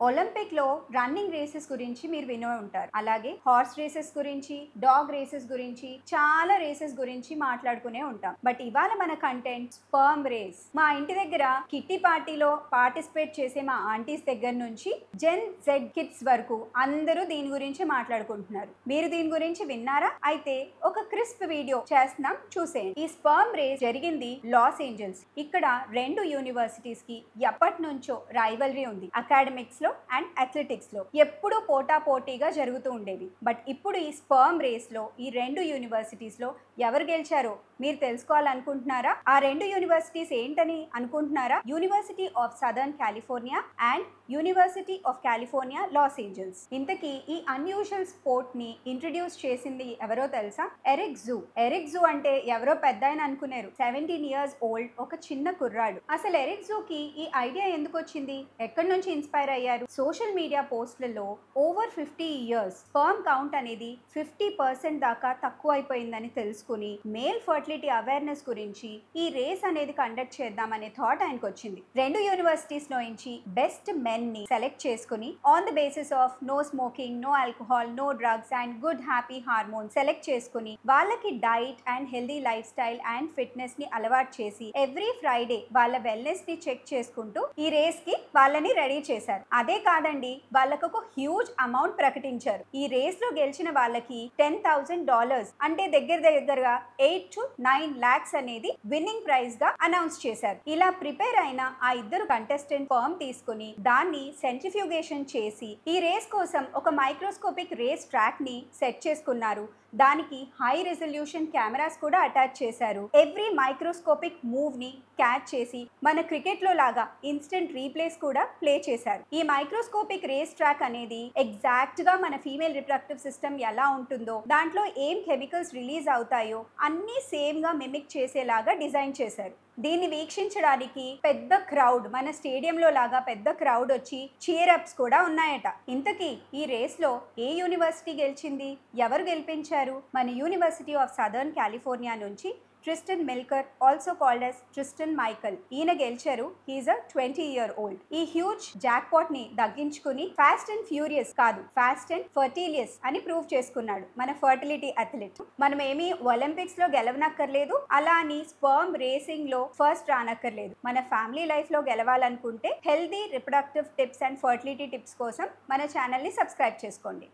Olympic లో running races గురించి మీరు వినే ఉంటారు. అలాగే హార్స్ రేసెస్ గురించి, డాగ్ రేసెస్ గురించి, చాలా రేసెస్ గురించి మాట్లాడుకునే ఉంటాం. బట్ ఇవాళ మన కంటెంట్ స్పర్మ్ రేస్. మా ఇంటి దగ్గర కిట్టి పార్టీలో పార్టిసిపేట్ చేసే మా ఆంటీస్ దగ్గర నుంచి జెన్ జెడ్ కిడ్స్ వరకు అందరూ దీని గురించి మాట్లాడుకుంటున్నారు. మీరు దీని గురించి విన్నారా? అయితే ఒక క్రిస్ప్ వీడియో చేస్తున్నాం, చూసేయండి. ఈ స్పర్మ్ రేస్ జరిగింది లాస్ ఏంజల్స్. ఇక్కడ రెండు యూనివర్సిటీస్ కి ఎప్పటి నుంచో రైవల్రీ ఉంది. అకాడమిక్స్ లో అండ్ అథ్లెటిక్స్ లో ఎప్పుడూ పోటా పోటీగా జరుగుతూ ఉండేవి. బట్ ఇప్పుడు ఈ స్పర్మ్ రేస్ లో ఈ రెండు యూనివర్సిటీస్ లో ఎవరు గెలిచారో మీరు తెలుసుకోవాలనుకుంటున్నారా? ఆ రెండు యూనివర్సిటీస్ ఏంటని అనుకుంటున్నారా? University of southern California and university of California Los Angeles. ఇంతకీ ఈ అన్యూజువల్ స్పోర్ట్ ని ఇంట్రడ్యూస్ చేసింది ఎవరో తెలుసా? Eric zoo. ఎరిక్ జూ అంటే ఎవరో పెద్ద ఆయన అనుకున్నారు. 17 years ఓల్డ్ ఒక చిన్న కుర్రాడు. అసలు ఎరిక్ జూకి ఈ ఐడియా ఎందుకు వచ్చింది? ఎక్కడి నుంచి ఇన్స్పైర్ అయ్యారు? సోషల్ మీడియా పోస్ట్లలో ఓవర్ 50 years స్పర్మ్ కౌంట్ అనేది 50% దాకా తక్కువ అయిపోయిందని తెలుసుకుని మేల్ ఫర్టిలిటీ అవేర్నెస్ గురించి ఈ రేస్ అనేది కండక్ట్ చేద్దామనే థాట్ ఆయనకు వచ్చింది. రెండు యూనివర్సిటీస్ నుంచి బెస్ట్ మెన్ ని సెలెక్ట్ చేసుకుని on the basis of no smoking, no alcohol, no drugs and good happy hormone select చేసుకుని వాళ్ళకి diet and healthy lifestyle and fitness ని అలవాటు చేసి ఎవ్రీ ఫ్రైడే వాళ్ళ వెల్నెస్ ని చెక్ చేసుకుంటూ ఈ రేస్ కి వాళ్ళని రెడీ చేశారు. అదే కాదండి, వాళ్ళకు ఒక హ్యూజ్ అమౌంట్ ప్రకటించారు. ఈ రేస్ లో గెలిచిన వాళ్ళకి $10,000 అంటే దగ్గరగా 8 to 9 lakhs అనేది విన్నింగ్ ప్రైజ్ గా అనౌన్స్ చేశారు. ఇలా ప్రిపేర్ అయిన ఆ ఇద్దరు కంటెస్టెంట్ స్పర్మ్ తీసుకుని దాన్ని సెంట్రిఫ్యూగేషన్ చేసి ఈ రేస్ కోసం ఒక మైక్రోస్కోపిక్ రేస్ ట్రాక్ ని సెట్ చేసుకున్నారు. దానికి హై రెజల్యూషన్ కెమెరాస్ కూడా అటాచ్ చేశారు. ఎవ్రీ మైక్రోస్కోపిక్ మూవ్ ని క్యాచ్ చేసి మన క్రికెట్ లో లాగా ఇన్స్టెంట్ రీప్లేస్ కూడా ప్లే చేశారు. ఈ మైక్రోస్కోపిక్ రేస్ ట్రాక్ అనేది ఎగ్జాక్ట్ గా మన ఫీమేల్ రిప్రొడక్టివ్ సిస్టమ్ ఎలా ఉంటుందో, దాంట్లో ఏం కెమికల్స్ రిలీజ్ అవుతాయో అన్ని సేమ్ గా మిమిక్ చేసేలాగా డిజైన్ చేశారు. దీన్ని వీక్షించడానికి పెద్ద క్రౌడ్, మన స్టేడియంలో లాగా పెద్ద క్రౌడ్ వచ్చి చీర్ అప్స్ కూడా ఉన్నాయట. ఇంతకీ ఈ రేస్ లో ఏ యూనివర్సిటీ గెలిచింది? ఎవరు గెలిపించారు? మన యూనివర్సిటీ ఆఫ్ సదర్న్ కాలిఫోర్నియా నుంచి Tristan Milker, also called as Tristan Michael. ఈయన గెలిచారు. He's a 20 year old. ఈ హ్యూజ్ జాక్పాట్ ని దగ్గించుకుని ఫాస్ట్ అండ్ ఫ్యూరియస్ కాదు, ఫాస్ట్ అండ్ ఫర్టిలియస్ అని ప్రూవ్ చేసుకున్నాడు మన ఫర్టిలిటీ అథ్లెట్. మనం ఏమీ ఒలింపిక్స్ లో గెలవనక్కర్లేదు, అలా అని స్పర్మ్ రేసింగ్ లో ఫస్ట్ రానక్కర్లేదు. మన ఫ్యామిలీ లైఫ్ లో గెలవాలనుకుంటే healthy reproductive tips and fertility tips కోసం మన ఛానల్ ని సబ్స్క్రైబ్ చేసుకోండి.